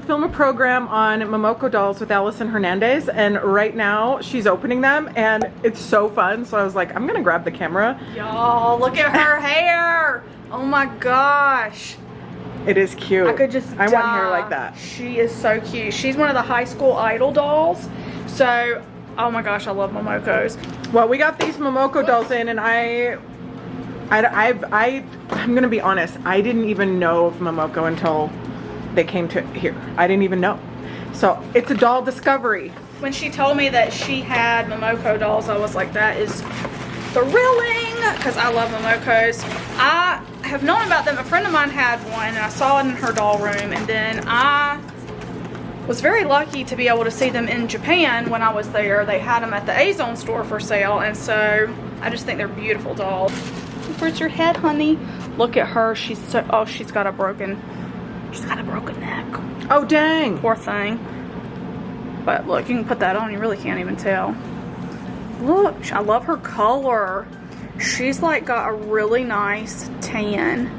to film a program on Momoko dolls with Allison Hernandez, and right now she's opening them and it's so fun. So I was like, I'm gonna grab the camera. Y'all, look at her hair. Oh my gosh. It is cute. I could just I want hair like that. She is so cute. She's one of the high school idol dolls. So, oh my gosh, I love Momokos. Well, we got these Momoko dolls in, and I'm gonna be honest, I didn't even know of Momoko until they came to here. I didn't even know. So it's a doll discovery. When she told me that she had Momoko dolls, I was like, that is thrilling, because I love Momokos. I have known about them. A friend of mine had one, and I saw it in her doll room, and then I was very lucky to be able to see them in Japan when I was there. They had them at the A-Zone store for sale, and so I just think they're beautiful dolls. Where's your head, honey? Look at her. She's so, oh, she's got a broken neck. Oh, dang. Poor thing. But look, you can put that on, you really can't even tell. Look, I love her color. She's like got a really nice tan.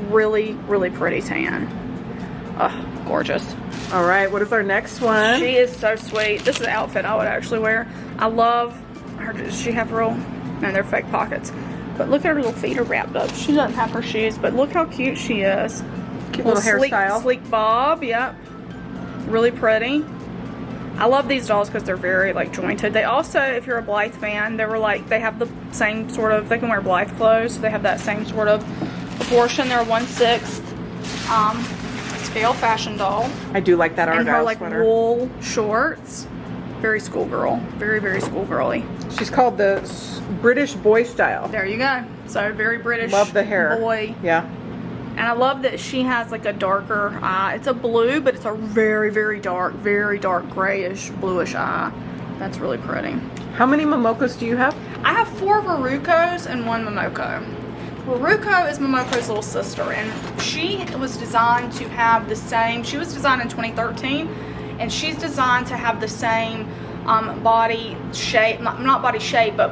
Really, really pretty tan. Oh, gorgeous. All right, what is our next one? She is so sweet. This is an outfit I would actually wear. I love her. Does she have real, no, they're fake pockets. But look at her little feet are wrapped up. She doesn't have her shoes, but look how cute she is. Cute little hairstyle. Sleek bob, yep. Really pretty. I love these dolls because they're very like jointed. They also, if you're a Blythe fan, they have the same sort of, they can wear Blythe clothes. So they have that same sort of proportion. They're 1/6 scale fashion doll. I do like that and argyle her like sweater. Wool shorts. Very schoolgirl. Very, very schoolgirly. She's called the British boy style. There you go. So very British. Love the hair. Boy. Yeah. And I love that she has like a darker eye. It's a blue, but it's a very, very dark grayish, bluish eye. That's really pretty. How many Momokos do you have? I have 4 Varukos and 1 Momoko. Waruko is Momoko's little sister, and she was designed to have the same, she was designed in 2013, and she's designed to have the same body shape, not body shape, but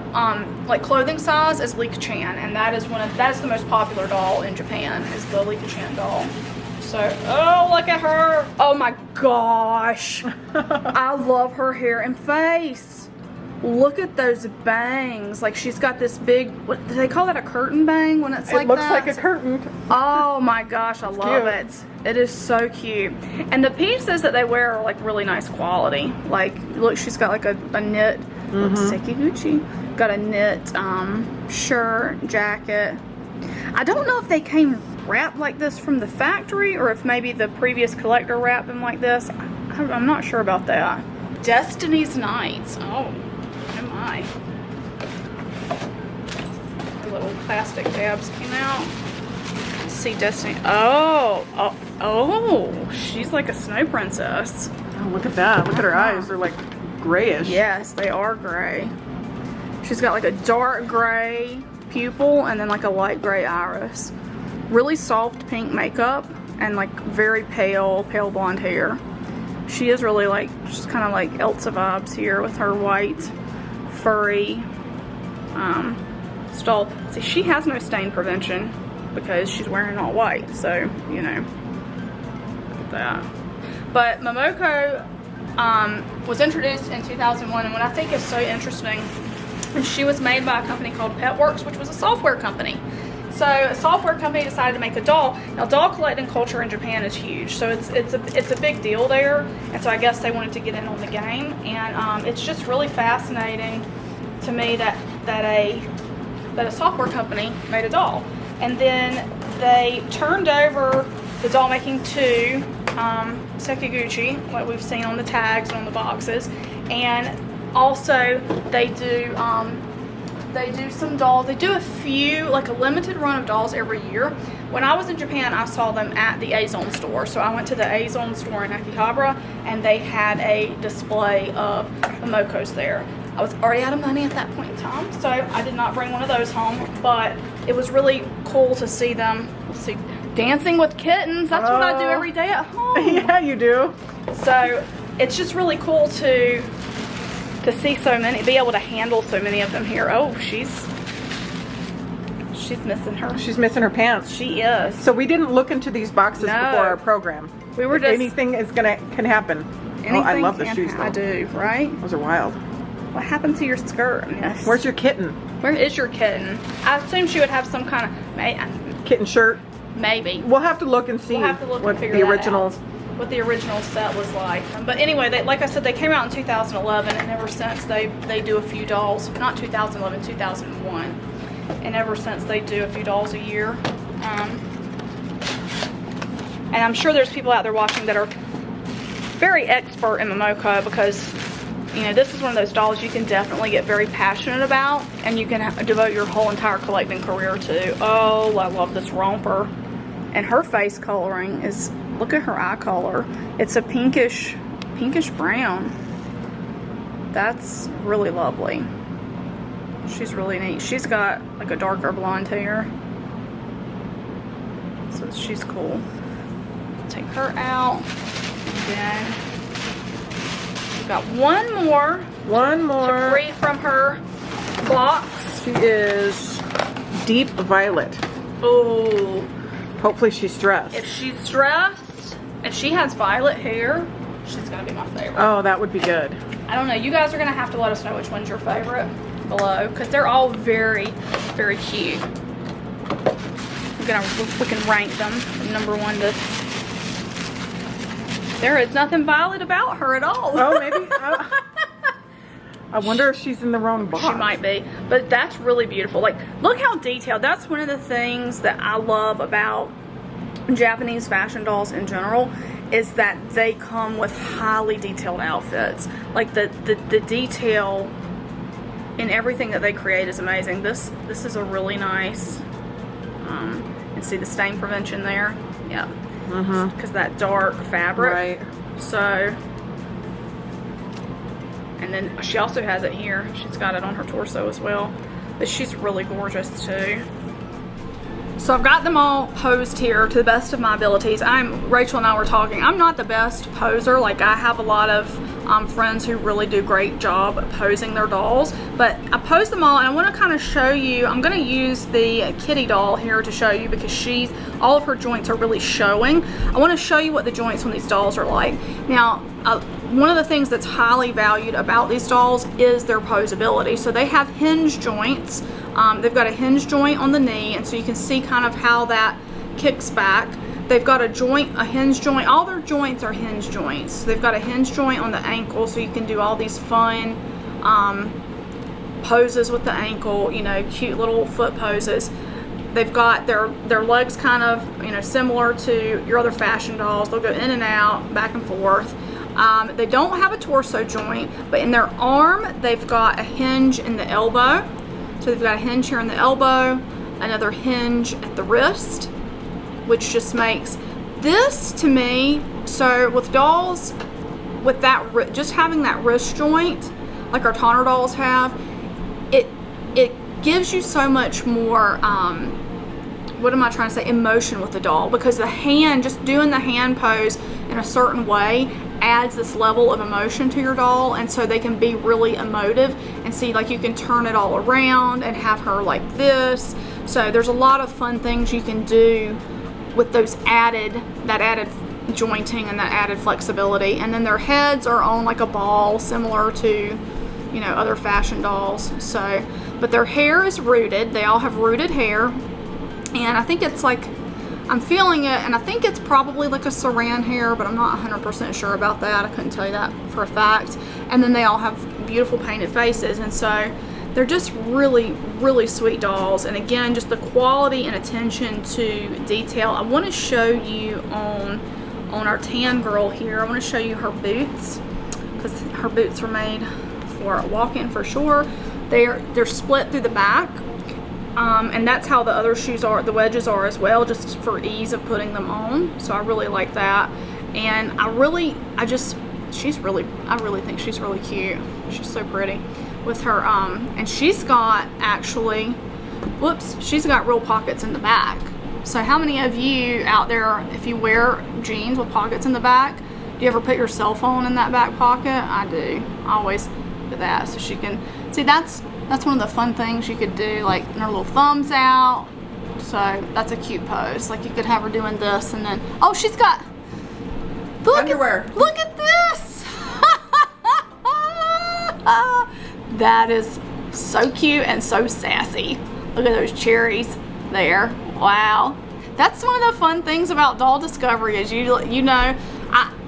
like clothing size as Lika Chan, and that's the most popular doll in Japan, is the Lika Chan doll. So, oh, look at her. Oh my gosh. I love her hair and face. Look at those bangs. Like she's got this big, what do they call that, a curtain bang when it's like that? It looks like a curtain. Oh my gosh, I love it. It is so cute. And the pieces that they wear are like really nice quality. Like, look, she's got like a knit, Sekiguchi, got a knit shirt, jacket. I don't know if they came wrapped like this from the factory or if maybe the previous collector wrapped them like this. I'm not sure about that. Destiny's Knights. Oh my. The little plastic tabs came out. Let's see Destiny. Oh, she's like a snow princess. Oh, look at that. Look at her eyes. They're like grayish. Yes, they are gray. She's got like a dark gray pupil and then like a light gray iris. Really soft pink makeup and like very pale blonde hair. She is really like, she's kind of like Elsa vibes here with her white, furry stole. See, she has no stain prevention because she's wearing all white, so, you know, look at that. But Momoko was introduced in 2001, and what I think is so interesting is she was made by a company called Petworks, which was a software company. So a software company decided to make a doll. Now, doll collecting culture in Japan is huge, so it's a big deal there, and so I guess they wanted to get in on the game, and it's just really fascinating to me that a software company made a doll, and then they turned over the doll making to Sekiguchi, what we've seen on the tags and on the boxes, and also they do some dolls. They do a few, like a limited run of dolls every year. When I was in Japan, I saw them at the A-Zone store. So I went to the A-Zone store in Akihabara, and they had a display of Momokos there. I was already out of money at that point in time, so I did not bring one of those home, but it was really cool to see them. Let's see, dancing with kittens. That's what I do every day at home. Yeah, you do. So it's just really cool to see so many, be able to handle so many of them here. Oh, she's she's missing her. She's missing her pants. She is. So we didn't look into these boxes No. before our program. We were just anything is can happen. anything. Oh, I love the can shoes though. I do, right? Those are wild. What happened to your skirt? Yes. Where's your kitten? Where is your kitten? I assume she would have some kind of Kitten shirt. maybe. We'll have to look and see We'll have to look what and figure the that originals. out, what the original set was like. But anyway, like I said, they came out in 2011, and ever since they do a few dolls. Not 2011, 2001, and ever since they do a few dolls a year. And I'm sure there's people out there watching that are very expert in Momoko, because you know, this is one of those dolls you can definitely get very passionate about, and you can devote your whole entire collecting career to. Oh, I love this romper. And her face coloring is, look at her eye color. It's a pinkish brown. That's really lovely. She's really neat. She's got like a darker blonde hair. So she's cool. Take her out. And then we've got one more. To free from her box. She is deep violet. Oh. Hopefully she's dressed. If she's dressed, if she has violet hair, she's gonna be my favorite. Oh, that would be good. I don't know. You guys are gonna have to let us know which one's your favorite below, because they're all very, very cute. We can rank them from number 1 to. There is nothing violet about her at all. Oh, maybe. I wonder if she's in the wrong box. She might be, but that's really beautiful. Like, look how detailed. That's one of the things that I love about Japanese fashion dolls in general, is that they come with highly detailed outfits. Like the detail in everything that they create is amazing. This is a really nice. And see the stain prevention there. Yeah. Because that dark fabric. Right. So. And then she also has it here. She's got it on her torso as well. But she's really gorgeous too. So I've got them all posed here to the best of my abilities. Rachel and I were talking. I'm not the best poser. Like, I have a lot of friends who really do a great job at posing their dolls. But I posed them all, and I want to kind of show you. I'm going to use the kitty doll here to show you, because all of her joints are really showing. I want to show you what the joints on these dolls are like. Now, one of the things that's highly valued about these dolls is their posability. So they have hinge joints. They've got a hinge joint on the knee, and so you can see kind of how that kicks back. They've got a hinge joint. All their joints are hinge joints. They've got a hinge joint on the ankle, so you can do all these fun poses with the ankle, you know, cute little foot poses. They've got their legs kind of, you know, similar to your other fashion dolls. They'll go in and out, back and forth. They don't have a torso joint, but in their arm, they've got a hinge in the elbow. So they've got a hinge here in the elbow, another hinge at the wrist, which just makes this, to me, so with dolls, with that, just having that wrist joint, like our Tonner dolls have, it gives you so much more, what am I trying to say, emotion with the doll, because the hand, just doing the hand pose in a certain way adds this level of emotion to your doll, and so they can be really emotive. And see, like, you can turn it all around and have her like this. So there's a lot of fun things you can do with those added jointing and that added flexibility. And then their heads are on like a ball, similar to, you know, other fashion dolls. So, but their hair is rooted. They all have rooted hair, and I think it's like, I'm feeling it, and I think it's probably like a saran hair, but I'm not 100% sure about that. I couldn't tell you that for a fact. And then they all have beautiful painted faces, and so they're just really, really sweet dolls. And again, just the quality and attention to detail. I want to show you on our tan girl here, I want to show you her boots, because her boots were made for walk-in for sure. They're split through the back. And that's how the other shoes are, the wedges are as well, just for ease of putting them on. So I really like that. And I really think she's really cute. She's so pretty with her, and she's got she's got real pockets in the back. So how many of you out there, if you wear jeans with pockets in the back, do you ever put your cell phone in that back pocket? I do. I always do that, so she can see. That's one of the fun things you could do, like her little thumbs out, So that's a cute pose. Like you could have her doing this and then, oh, she's got, look underwear. Look at this. That is so cute and so sassy. Look at those cherries there. Wow. That's one of the fun things about doll discovery is you know,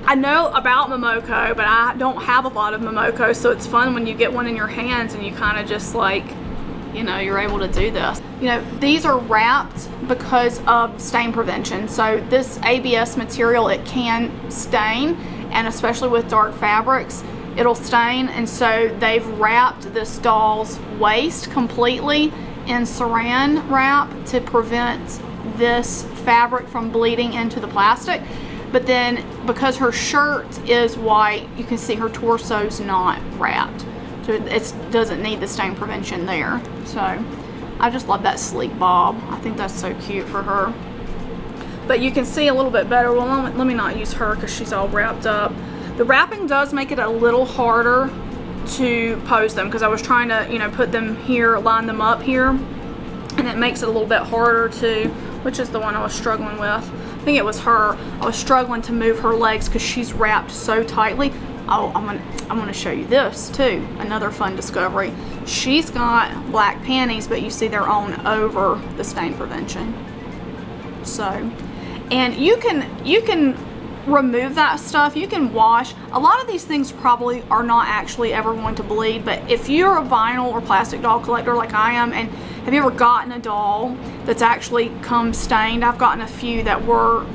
I know about Momoko, but I don't have a lot of Momoko, so it's fun when you get one in your hands and you kind of just like, you know, you're able to do this. You know, these are wrapped because of stain prevention. So this ABS material, it can stain, and especially with dark fabrics, it'll stain. And so they've wrapped this doll's waist completely in saran wrap to prevent this fabric from bleeding into the plastic. But then because her shirt is white, you can see her torso's not wrapped. So it doesn't need the stain prevention there. So I just love that sleek bob. I think that's so cute for her. But you can see a little bit better. Well, let me not use her because she's all wrapped up. The wrapping does make it a little harder to pose them because I was trying to, you know, put them here, line them up here, and it makes it a little bit harder to, which is the one I was struggling with. I think it was her. I was struggling to move her legs because she's wrapped so tightly. Oh, I'm gonna show you this too. Another fun discovery. She's got black panties, but you see they're on over the stain prevention. So, and you can remove that stuff. You can wash. A lot of these things probably are not actually ever going to bleed, but if you're a vinyl or plastic doll collector like I am, and have you ever gotten a doll that's actually come stained? I've gotten a few that were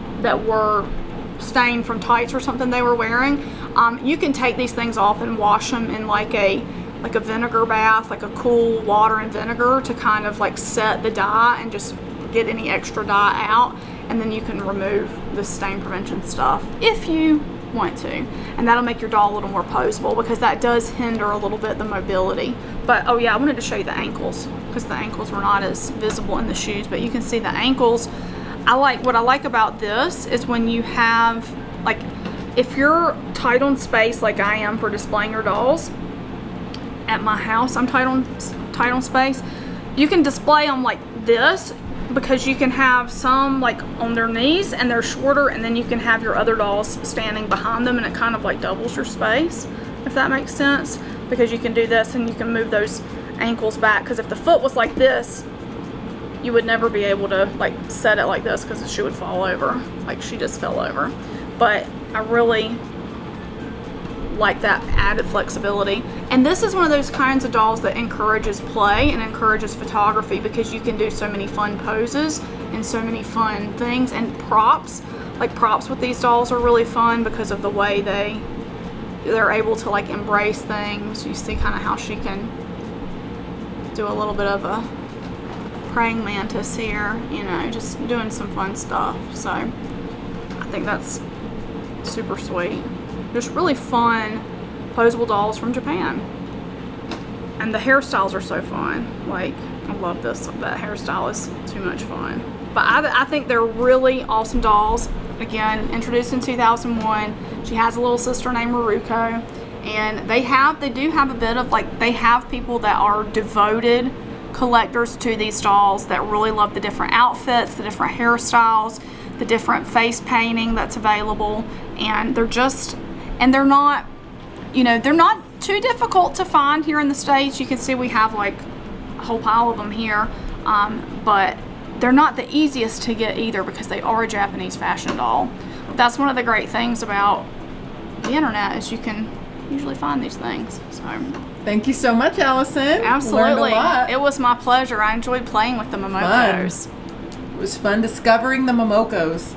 stained from tights or something they were wearing. You can take these things off and wash them in like a vinegar bath, like a cool water and vinegar, to kind of like set the dye and just get any extra dye out, and then you can remove the stain prevention stuff if you want to, and that'll make your doll a little more poseable because that does hinder a little bit the mobility. But oh yeah, I wanted to show you the ankles because the ankles were not as visible in the shoes, but you can see the ankles. What I like about this is when you have, like, if you're tight on space like I am for displaying your dolls at my house, I'm tight on space, you can display them like this because you can have some like on their knees and they're shorter, and then you can have your other dolls standing behind them, and it kind of like doubles your space, if that makes sense, because you can do this and you can move those ankles back, because if the foot was like this, you would never be able to like set it like this because she would fall over, like she just fell over. But I really like that added flexibility. And this is one of those kinds of dolls that encourages play and encourages photography because you can do so many fun poses and so many fun things. And props, like props with these dolls are really fun because of the way they're able to like embrace things. You see kind of how she can do a little bit of a praying mantis here, you know, just doing some fun stuff. So I think that's super sweet. Just really fun poseable dolls from Japan, and the hairstyles are so fun. Like, I love this. That hairstyle is too much fun. But I think they're really awesome dolls. Again, introduced in 2001. She has a little sister named Maruko, and they do have a bit of like, they have people that are devoted collectors to these dolls that really love the different outfits, the different hairstyles, the different face painting that's available, and they're not, you know, they're not too difficult to find here in the States. You can see we have like a whole pile of them here, but they're not the easiest to get either because they are a Japanese fashion doll. That's one of the great things about the internet is you can usually find these things. So thank you so much, Allison. Absolutely. Learned a lot. It was my pleasure. I enjoyed playing with the Momokos. It was fun discovering the Momokos.